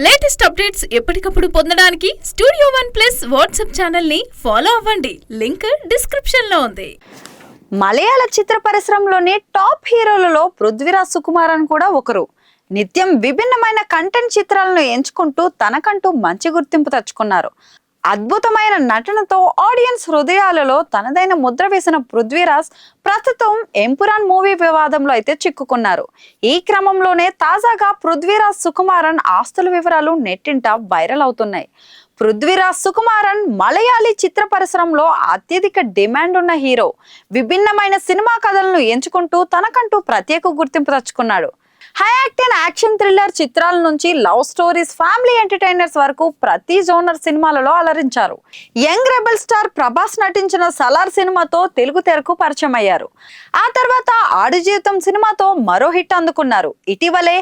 Latest updates ఎప్పటికప్పుడు పొందడానికి studio one plus WhatsApp channel ని ఫాలో అవ్వండి. లింక్ డిస్క్రిప్షన్ లో ఉంది. మలయాళ చిత్ర పరిశ్రమలోని టాప్ హీరోలలో పృథ్వీరాజ్ సుకుమారన్ కూడా ఒకరు. నిత్యం విభిన్నమైన కంటెంట్ చిత్రాలను ఎంచుకుంటూ తనకంటూ మంచి గుర్తింపు తెచ్చుకున్నారు. అద్భుతమైన నటనతో ఆడియన్స్ హృదయాలలో తనదైన ముద్ర వేసిన పృథ్వీరాజ్ ప్రస్తుతం ఎంపురాన్ మూవీ వివాదంలో అయితే చిక్కుకున్నారు. ఈ క్రమంలోనే తాజాగా పృథ్వీరాజ్ సుకుమారన్ ఆస్తుల వివరాలు నెట్టింట వైరల్ అవుతున్నాయి. పృథ్వీరాజ్ సుకుమారన్ మలయాళీ చిత్ర పరిశ్రమలో అత్యధిక డిమాండ్ ఉన్న హీరో. విభిన్నమైన సినిమా కథలను ఎంచుకుంటూ తనకంటూ ప్రత్యేక గుర్తింపు తెచ్చుకున్నాడు. హై యాక్టింగ్ యాక్షన్ థ్రిల్లర్ చిత్రాల నుంచి లవ్ స్టోరీస్, ఫ్యామిలీ ఎంటర్టైనర్స్ వరకు ప్రతి జోనర్ సినిమాలలో అలరించారు. యంగ్ రెబల్ స్టార్ ప్రభాస్ నటించిన సలార్ సినిమాతో తెలుగు తెరకు పరిచయం అయ్యారు. ఆ తర్వాత ఆడు జీవితం సినిమాతో మరో హిట్ అందుకున్నారు. ఇటీవలే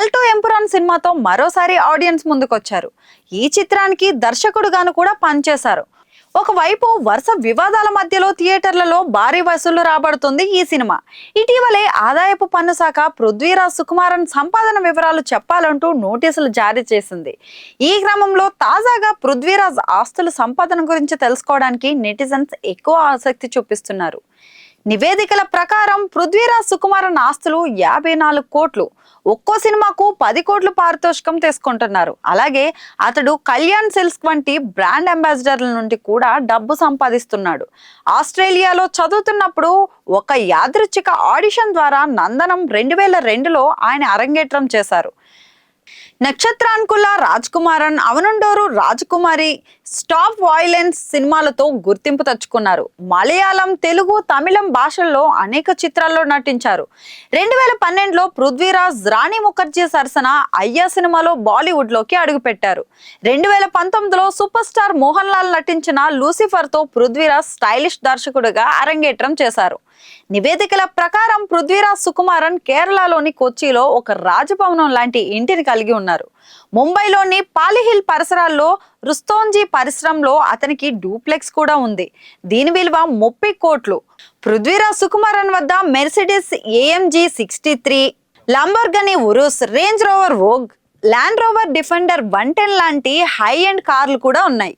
L2 ఎంపురాన్ సినిమాతో మరోసారి ఆడియన్స్ ముందుకొచ్చారు. ఈ చిత్రానికి దర్శకుడుగాను కూడా పనిచేశారు. ఒకవైపు వరుస వివాదాల మధ్యలో థియేటర్లలో భారీ వసూళ్లు రాబడుతుంది ఈ సినిమా. ఇటీవలే ఆదాయపు పన్ను శాఖ పృథ్వీరాజ్ సుకుమారన్ సంపాదన వివరాలు చెప్పాలంటూ నోటీసులు జారీ చేసింది. ఈ క్రమంలో తాజాగా పృథ్వీరాజ్ ఆస్తుల సంపాదన గురించి తెలుసుకోవడానికి నెటిజన్స్ ఎక్కువ ఆసక్తి చూపిస్తున్నారు. నివేదికల ప్రకారం పృథ్వీరాజ్ సుకుమారన్ ఆస్తులు 54 కోట్లు. ఒక్కో సినిమాకు 10 కోట్లు పారితోషికం తీసుకుంటున్నారు. అలాగే అతడు కళ్యాణ్ సిల్క్స్ వంటి బ్రాండ్ అంబాసిడర్ల నుండి కూడా డబ్బు సంపాదిస్తున్నాడు. ఆస్ట్రేలియాలో చదువుతున్నప్పుడు ఒక యాదృచ్ఛిక ఆడిషన్ ద్వారా నందనం 2002లో ఆయన అరంగేట్రం చేశారు. నక్షత్రాన్కుల రాజ్ కుమారన్, అవనుండోరు రాజకుమారి, స్టాప్ వాయిలెన్స్ సినిమాలతో గుర్తింపు తెచ్చుకున్నారు. మలయాళం, తెలుగు, తమిళం భాషల్లో అనేక చిత్రాల్లో నటించారు. 2012లో పృథ్వీరాజ్ రాణి ముఖర్జీ సరసన అయ్యా సినిమాలో బాలీవుడ్ లోకి అడుగుపెట్టారు. 2019లో సూపర్ స్టార్ మోహన్ లాల్ నటించిన లూసిఫర్ తో పృథ్వీరాజ్ స్టైలిష్ దర్శకుడిగా అరంగేట్రం చేశారు. నివేదికల ప్రకారం పృథ్వీరాజ్ సుకుమారన్ కేరళలోని కొచ్చిలో ఒక రాజభవనం లాంటి ఇంటిని కలిగి ఉన్నారు. ముంబైలోని పాలిహిల్ పరిసరాల్లో రుస్తోంజీ పరిశ్రమలో అతనికి డూప్లెక్స్ కూడా ఉంది. దీని విలువ 30 కోట్లు. పృథ్వీరాజ్ సుకుమారన్ వద్ద Mercedes AMG 63, Lamborghini Urs, range rover Vogue, land rover defender 110 లాంటి హై ఎండ్ కార్లు కూడా ఉన్నాయి.